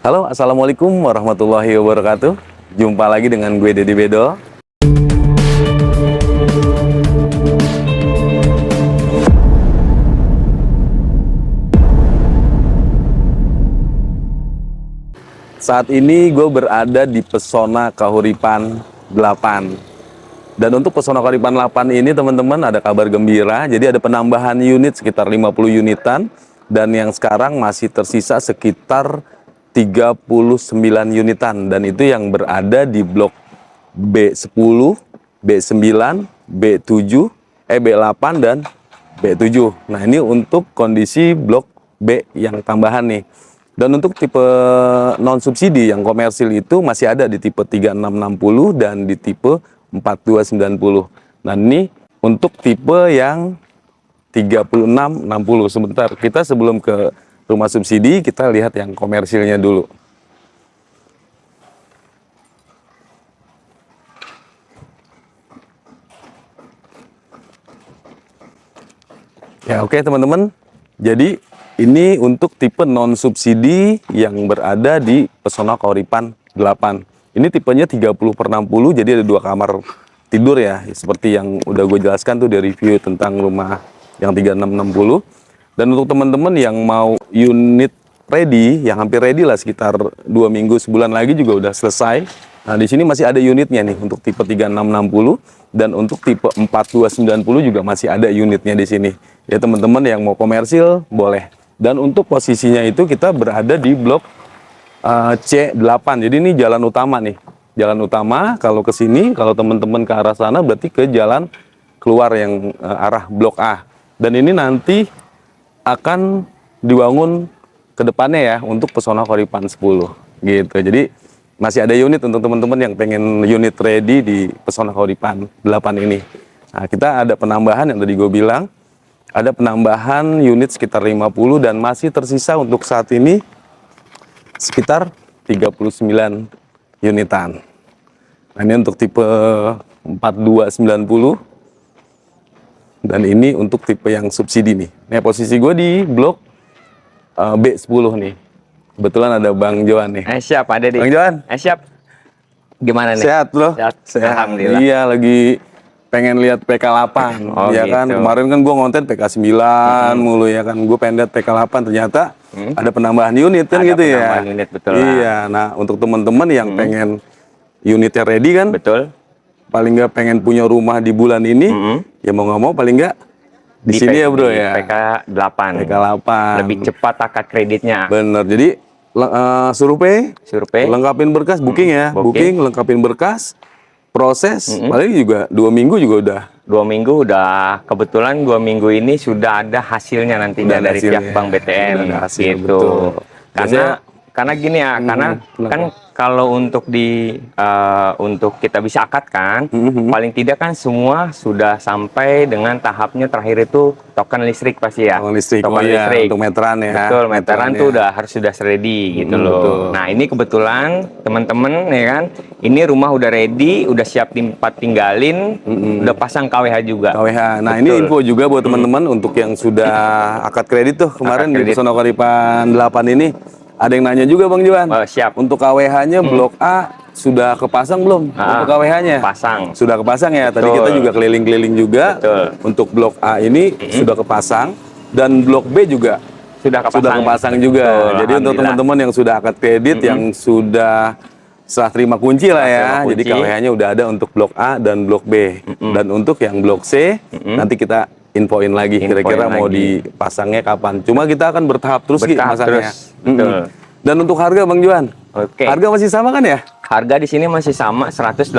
Halo, Assalamualaikum warahmatullahi wabarakatuh. Jumpa lagi dengan gue Deddy Bedo. Saat ini gue berada di Pesona Kahuripan 8. Dan untuk Pesona Kahuripan 8 ini teman-teman ada kabar gembira. Jadi ada penambahan unit sekitar 50 unitan. Dan yang sekarang masih tersisa sekitar 39 unitan. Dan itu yang berada di blok B10, B9, B7, B8 dan B7. Nah ini untuk kondisi blok B yang tambahan nih. Dan untuk tipe non subsidi yang komersil itu masih ada di tipe 3660 dan di tipe 4290. Nah ini untuk tipe yang 3660. Sebentar, kita sebelum ke rumah subsidi kita lihat yang komersilnya dulu. Ya oke teman-teman, jadi ini untuk tipe non subsidi yang berada di Pesona Kahuripan 8. Ini tipenya 30/60, jadi ada 2 kamar tidur ya, seperti yang udah gue jelaskan tuh di review tentang rumah yang 3660. Dan untuk teman-teman yang mau unit ready, yang hampir ready lah, sekitar 2 minggu sebulan lagi juga udah selesai. Nah di sini masih ada unitnya nih untuk tipe 3660 dan untuk tipe 4290 juga masih ada unitnya di sini. Ya teman-teman yang mau komersil boleh. Dan untuk posisinya itu kita berada di blok C8. Jadi ini jalan utama nih. Jalan utama kalau ke sini, kalau teman-teman ke arah sana berarti ke jalan keluar yang arah blok A. Dan ini nanti akan dibangun ke depannya ya untuk Pesona Kahuripan 10 gitu. Jadi masih ada unit untuk teman-teman yang pengen unit ready di Pesona Kahuripan 8 ini. Nah, kita ada penambahan yang tadi gue bilang. Ada penambahan unit sekitar 50 dan masih tersisa untuk saat ini sekitar 39 unitan. Nah, ini untuk tipe 4290 dan ini untuk tipe yang subsidi nih. Nah, posisi gue di blok B10 nih. Kebetulan ada Bang Johan nih. Siap, ada di. Bang Johan. Siap. Gimana nih? Sehat loh. Sehat. Alhamdulillah. Iya, lagi pengen lihat PK8. Oh, ya kan, gitu. kemarin kan gue ngonten PK9 mulu ya kan. Gue pengen lihat PK8, ternyata ada penambahan unit kan Ada gitu ya. penambahan unit, betul lah. Iya, nah untuk teman-teman yang pengen unitnya ready kan, Betul. paling nggak pengen punya rumah di bulan ini, ya mau nggak mau paling nggak di sini ya bro ya. PK8. PK8. Lebih cepat akad kreditnya. Bener, jadi survei, lengkapin berkas, booking ya, booking, lengkapin berkas, proses, paling juga 2 minggu juga udah. 2 minggu udah, kebetulan 2 minggu ini sudah ada hasilnya nantinya dari pihak Bank BTN hasil, gitu. Betul. Karena gini ya, karena kan kalau untuk untuk kita bisa akadkan, paling tidak kan semua sudah sampai dengan tahapnya terakhir itu token listrik pasti ya. Token listrik, listrik. untuk meteran ya. Betul, meteran tuh sudah ready gitu loh. Betul. Nah ini kebetulan teman-teman ya kan, ini rumah udah ready, udah siap tempat tinggalin, udah pasang KWH juga. KWH. Nah Betul. ini info juga buat teman-teman untuk yang sudah akad kredit tuh kemarin di Pesona Kahuripan 8 ini. Ada yang nanya juga Bang Johan. Siap. Untuk KWH-nya blok A sudah kepasang belum? Untuk KWH-nya? Pasang. Sudah kepasang ya. Tadi Betul. kita juga keliling-keliling juga. Betul. Untuk blok A ini sudah kepasang dan blok B juga Sudah kepasang juga. Betul, jadi untuk teman-teman yang sudah akad kredit, yang sudah serah terima kunci lah ya. Jadi KWH-nya udah ada untuk blok A dan blok B. Dan untuk yang blok C nanti kita infoin lagi kira-kira mau dipasangnya kapan. Cuma kita akan bertahap terus masangnya. Betul. Dan untuk harga Bang Johan, harga masih sama kan ya? Harga di sini masih sama 181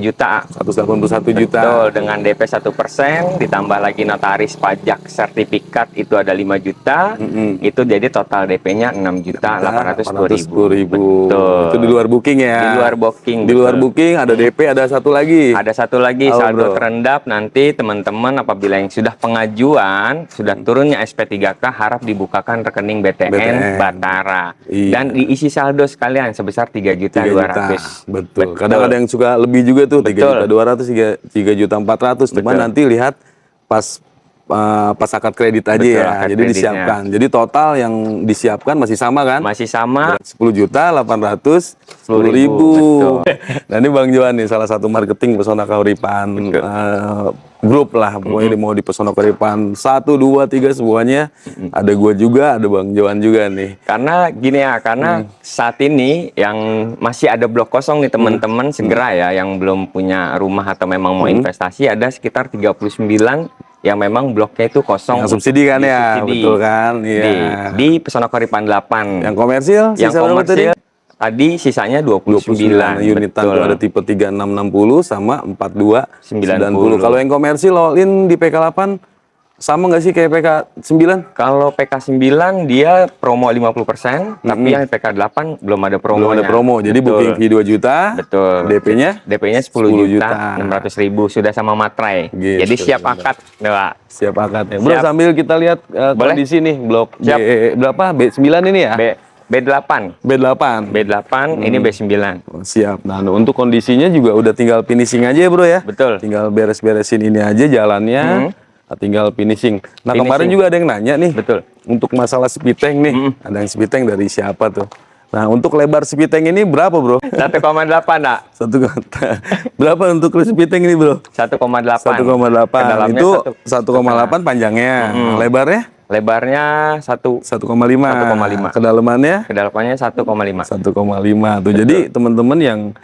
juta. 181 juta. Betul, dengan DP 1%, ditambah lagi notaris pajak sertifikat itu ada 5 juta. Itu jadi total DP-nya 6 juta 810 ribu. Betul. Itu di luar booking ya? Di luar booking. Di luar booking ada DP, ada satu lagi. Ada satu lagi saldo terendap. Nanti teman-teman apabila yang sudah pengajuan, sudah turunnya SP3K, harap dibukakan rekening BTN Batara. Iya. Dan diisi saldo sekalian sebesar 3 juta 200. Betul. Kadang ada yang suka lebih juga tuh, 3 juta 200, 3 juta 400. Cuma nanti lihat pas pas akad kredit aja Betul, ya. akad Jadi kreditnya. disiapkan. Jadi total yang disiapkan masih sama kan? Masih sama. 10.810.000. Betul. Nah ini Bang Johan nih salah satu marketing Pesona Kahuripan grup lah pokoknya mau di Pesona Kahuripan 1, 2, 3 semuanya ada gua juga, ada Bang Johan juga nih. Karena gini ya, karena saat ini yang masih ada blok kosong nih teman-teman, segera ya yang belum punya rumah atau memang mau investasi, ada sekitar 39 yang memang bloknya itu kosong. Yang subsidi kan ya, Subsidi. betul kan? Iya. Di Pesona Kahuripan 8. Yang komersil Yang sisa berapa tadi? komersil tadi sisanya 29. Unitan Betul. tuh ada tipe 3660 sama 4290. 90. Kalau yang komersil all in di PK8 sama nggak sih kayak PK9? Kalau PK9 dia promo 50%, tapi yang PK8 belum ada promo. Belum ada promo. Jadi booking fee 2 juta. Betul. DP-nya? DP-nya 10 juta 600.000 sudah sama materai. Gitu. Jadi siap akad, Pak. Siap akad ya. Bro, Siap. sambil kita lihat Boleh. kondisi nih blok Siap. berapa? B9 ini ya? B8. B8. B8 ini B9. Oh, siap. Nah, untuk kondisinya juga udah tinggal finishing aja ya, Bro ya. Betul. Tinggal beres-beresin ini aja jalannya. Tinggal finishing. Nah, Finishing. kemarin juga ada yang nanya nih. Betul. Untuk masalah speedtank nih. Ada yang speedtank dari siapa tuh? Nah, untuk lebar speedtank ini berapa, Bro? 1,8, Nak. Satu kota. Berapa untuk speedtank ini, Bro? 1,8. 1,8. Kedalamnya Itu 1,8 panjangnya. Lebarnya? Lebarnya 1,5. 1,5. Kedalamannya? Kedalamannya 1,5. 1,5 tuh. Jadi teman-teman yang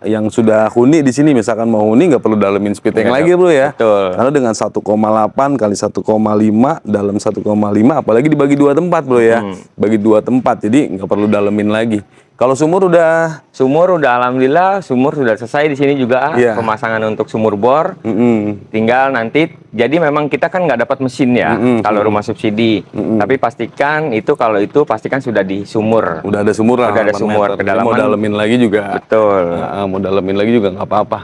yang sudah huni di sini misalkan mau huni nggak perlu dalemin speedtank lagi, Bro ya. Betul. Karena dengan 1,8 kali 1,5 dalam 1,5 apalagi dibagi 2 tempat, Bro ya. Bagi 2 tempat. Jadi nggak perlu dalemin lagi. Kalau sumur udah Alhamdulillah sumur sudah selesai di sini juga Iya. pemasangan untuk sumur bor. Tinggal nanti jadi memang kita kan nggak dapat mesin ya kalau rumah subsidi. Tapi pastikan kalau itu pastikan sudah di sumur. udah ada sumur lah. Udah ada 8 sumur, meter. Jadi kedalaman. mau dalemin lagi juga. Betul. Mau dalemin lagi juga nggak apa-apa.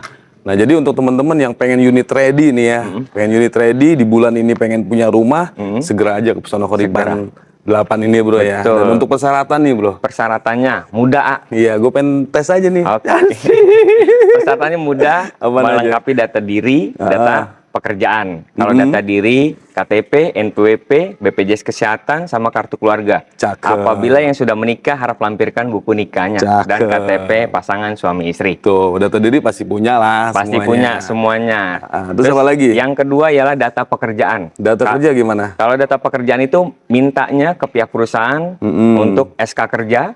Nah, jadi untuk teman-teman yang pengen unit ready nih ya, pengen unit ready di bulan ini pengen punya rumah, segera aja ke Pesona Kahuripan 8 ini, Bro ya. Betul. Dan untuk persyaratan nih, Bro. Persyaratannya mudah, A. Iya, gue pengen tes aja nih. Oke. Persyaratannya mudah, Apaan melengkapi data diri, data pekerjaan. Kalau data diri, KTP, NPWP, BPJS Kesehatan, sama kartu keluarga. Cakep. Apabila yang sudah menikah harap lampirkan buku nikahnya dan Cakep. KTP pasangan suami istri. Tuh, data diri pasti punya lah Pasti semuanya. punya semuanya. Terus apa lagi? Yang kedua ialah data pekerjaan. Data kerja gimana? Kalau data pekerjaan itu mintanya ke pihak perusahaan untuk SK kerja,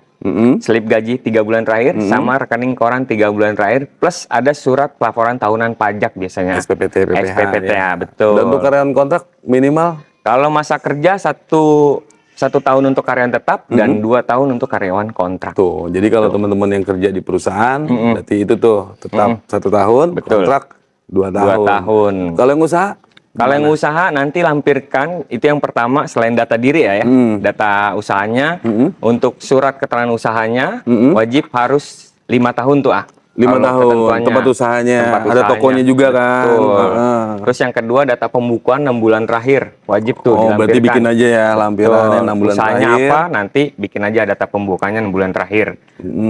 slip gaji 3 bulan terakhir, sama rekening koran 3 bulan terakhir, plus ada surat pelaporan tahunan pajak biasanya. SPPT, PPH. SPPT, ya. betul. Dan untuk karyawan kontrak minimal Kalau masa kerja satu tahun untuk karyawan tetap dan 2 tahun untuk karyawan kontrak. tuh. Jadi kalau teman-teman yang kerja di perusahaan, berarti itu tuh tetap 1 tahun, Betul. kontrak 2 2 tahun. tahun. Kalau yang usaha? Kalau yang usaha nanti lampirkan itu yang pertama selain data diri ya, data usahanya. Untuk surat keterangan usahanya wajib harus 5 tahun tuh 5 Kalau tahun ketentuannya. tempat usahanya, Tempat ada usahanya. tokonya juga kan. Betul. Heeh. Terus yang kedua data pembukuan 6 bulan terakhir wajib tuh Oh, berarti bikin aja ya lampirannya 6 bulan usahanya terakhir. apa nanti bikin aja data pembukaannya 6 bulan terakhir.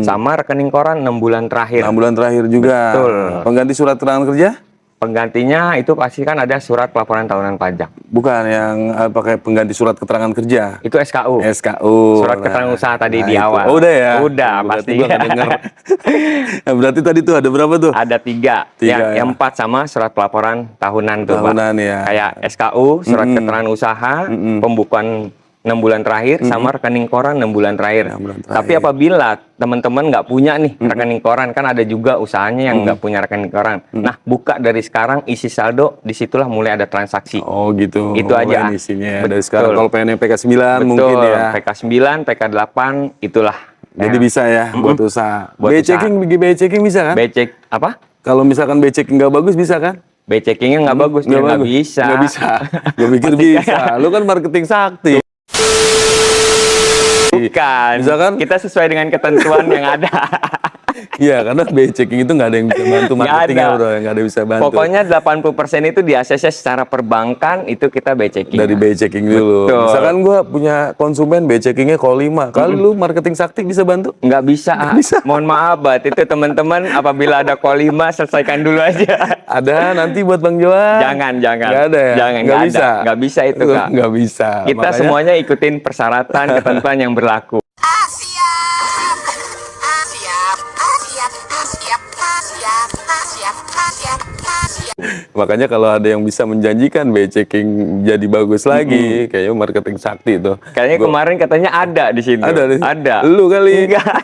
Sama rekening koran 6 bulan terakhir. 6 bulan terakhir juga. Betul. Pengganti surat keterangan kerja? Penggantinya itu pasti kan ada surat pelaporan tahunan pajak. Bukan yang pakai pengganti surat keterangan kerja. Itu SKU. SKU. Surat keterangan usaha tadi di itu. awal. Oh, udah ya? Udah, Berarti pasti. gua nggak denger. Nah, berarti tadi tuh ada berapa tuh? Ada 3. Tiga, ya. Yang 4 sama surat pelaporan tahunan tuh, Pak. Tahunan, ya. Kayak SKU, surat keterangan usaha, pembukuan 6 bulan terakhir, sama rekening koran 6 bulan terakhir. 6 bulan terakhir. Tapi apabila teman-teman nggak punya nih rekening koran, kan ada juga usahanya yang nggak punya rekening koran. Nah, buka dari sekarang, isi saldo, disitulah mulai ada transaksi. Oh gitu. Itu aja. Ini isinya. Betul. Dari sekarang kalau pengen yang PK9 Betul, mungkin ya. PK9, PK8, itulah. Jadi bisa ya buat usaha. Buat B checking bisa kan? B-check, apa? Kalau misalkan B checking nggak bagus bisa kan? B-checkingnya nggak bagus, dia nggak bisa. Nggak bisa. Gue pikir bisa. Lu kan marketing sakti. Bukan. Bisa kan? Kita sesuai dengan ketentuan yang ada. Iya, karena biaya checking itu nggak ada yang bisa bantu Nggak marketingnya ada. bro, nggak ada yang bisa bantu. Pokoknya 80% itu di ACC secara perbankan itu kita biaya checking. Dari biaya checking dulu. Betul. Misalkan gue punya konsumen biaya checkingnya kalau 5 kali, lu marketing sakti bisa bantu? Nggak bisa. Mohon maaf, Bat. Itu teman-teman apabila ada call 5 selesaikan dulu aja. Ada nanti buat Bang Johan? Jangan. Nggak ada ya? Jangan, Nggak nggak bisa? ada. Nggak bisa itu, Kak. Nggak bisa. Kita Makanya- semuanya ikutin persyaratan, ketentuan yang berlaku. Makanya kalau ada yang bisa menjanjikan biaya checking jadi bagus lagi, kayaknya marketing sakti itu. Kayaknya kemarin katanya ada di situ. Ada nih. Ada. Lu kali. Enggak.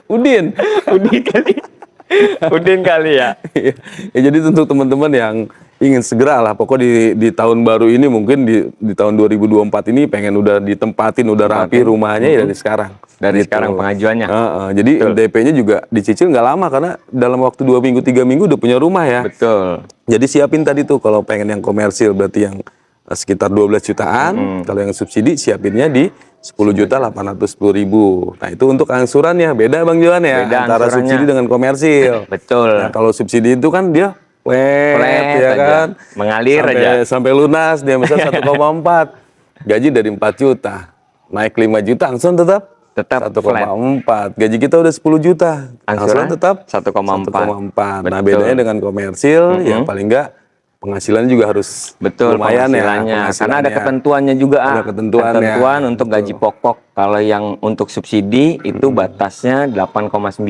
Udin. Udin kali. Udin kali ya. Ya, jadi untuk teman-teman yang ingin segera lah, pokok di tahun baru ini mungkin di tahun 2024 ini pengen udah ditempatin, udah rapi rumahnya ya dari sekarang. Dari Gitu. sekarang pengajuannya. Jadi DP-nya juga dicicil nggak lama karena dalam waktu 2 minggu 3 minggu udah punya rumah ya. Betul. Jadi siapin tadi tuh kalau pengen yang komersil berarti yang sekitar 12 jutaan. Kalau yang subsidi siapinnya di 10.810.000. Nah itu untuk angsurannya beda Bang Johan ya, Beda antara angsurannya. subsidi dengan komersil. Betul. Nah, kalau subsidi itu kan dia Flat ya aja. kan, Mengalir sampai, aja. sampai lunas dia misal 1,4, gaji dari 4 juta, naik 5 juta, angsuran tetap Tetap 1,4. Gaji kita udah 10 juta, Angsuran tetap 1,4. Nah Betul. bedanya dengan komersil, ya paling enggak penghasilannya juga harus Betul, lumayan ya. penghasilannya. Karena ada penghasilannya. ketentuannya juga. Ada ketentuan ya. untuk gaji pokok. Kalau yang untuk subsidi itu batasnya 8,9,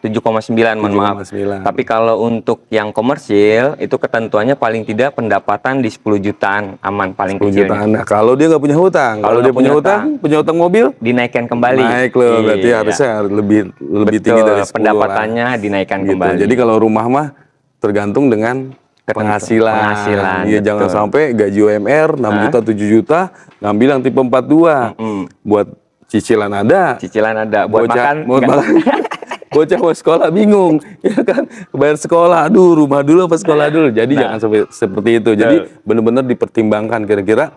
7,9 mohon maaf. 7,9. Tapi kalau untuk yang komersil itu ketentuannya paling tidak pendapatan di 10 jutaan aman paling 10 kecilnya. jutaan. Nah, kalau dia nggak punya hutang, kalau dia nggak punya punya punya hutang mobil, Dinaikkan kembali. naik loh. Berarti Iya. harusnya lebih Betul, tinggi dari 10 pendapatannya lah. dinaikkan Gitu. kembali. Jadi kalau rumah mah tergantung dengan penghasilan. Iya, jangan betul. sampai gaji UMR 6 juta 7 juta ngambil yang tipe 42. Buat cicilan ada. Cicilan ada buat makan. buat enggak. makan. Bocah mau sekolah bingung, ya kan? Bayar sekolah, aduh rumah dulu apa sekolah dulu. Jadi jangan sampai seperti itu. Jadi benar-benar dipertimbangkan kira-kira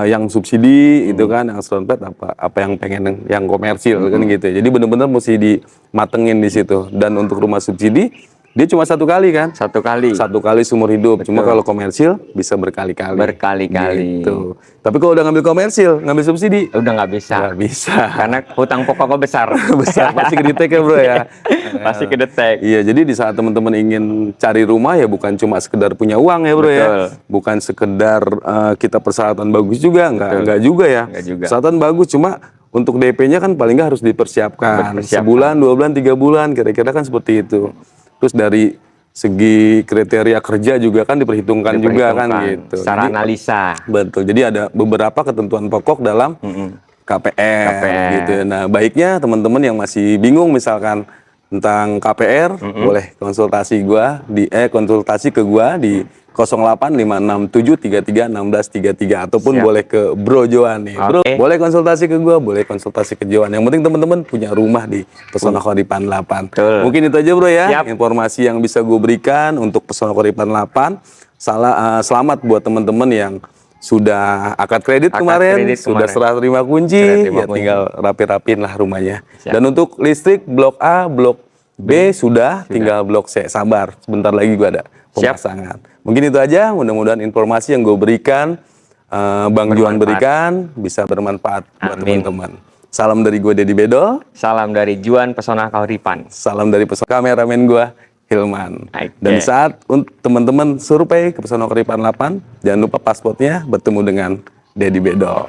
yang subsidi itu kan, yang slompet apa yang pengen yang komersil kan gitu. Jadi benar-benar mesti dimatengin di situ. Dan untuk rumah subsidi dia cuma 1 kali kan? 1 kali. 1 kali seumur hidup. Cuma kalau komersil bisa berkali-kali. Berkali-kali. Gitu. Tapi kalau udah ngambil komersil, ngambil subsidi, Udah nggak bisa. nggak bisa. Karena hutang pokoknya besar. Besar pasti kedetek ya bro ya. Pasti kedetek. Iya, jadi di saat teman-teman ingin cari rumah ya bukan cuma sekedar punya uang ya bro ya. Betul. Bukan sekedar kita persyaratan bagus juga, enggak juga ya. Enggak juga. Persyaratan bagus cuma untuk DP-nya kan paling nggak harus dipersiapkan. Dipersiapkan. Sebulan, 2 bulan, 3 bulan kira-kira kan seperti itu. Terus dari segi kriteria kerja juga kan diperhitungkan juga kan gitu. Secara Jadi, analisa. betul. Jadi ada beberapa ketentuan pokok dalam KPR, gitu. Nah, baiknya teman-teman yang masih bingung misalkan tentang KPR, boleh konsultasi konsultasi ke gua di 085673361633 ataupun Siap. boleh ke Bro Johan nih. Bro, Oke. boleh konsultasi ke gua, boleh konsultasi ke Johan. Yang penting teman-teman punya rumah di Pesona Koripan 8. Betul. Mungkin itu aja Bro ya, Siap. informasi yang bisa gue berikan untuk Pesona Koripan 8. Selamat buat teman-teman yang sudah akad kredit kemarin, sudah serah terima kunci, Serah terima kunci. tinggal rapi-rapin lah rumahnya. Siap. Dan untuk listrik blok A, blok B sudah, tinggal blok C. Sabar, sebentar lagi gua ada pemasangan. Mungkin itu aja, mudah-mudahan informasi yang gue berikan, Bang Johan berikan, bisa bermanfaat buat Amin. teman-teman. Salam dari gue Dedi Bedol, Salam dari Juan Pesona Kauripan. salam dari kameramen gue Hilman. Oke. Dan di saat teman-teman survei ke Pesona Koripan 8, jangan lupa pasportnya bertemu dengan Dedi Bedol.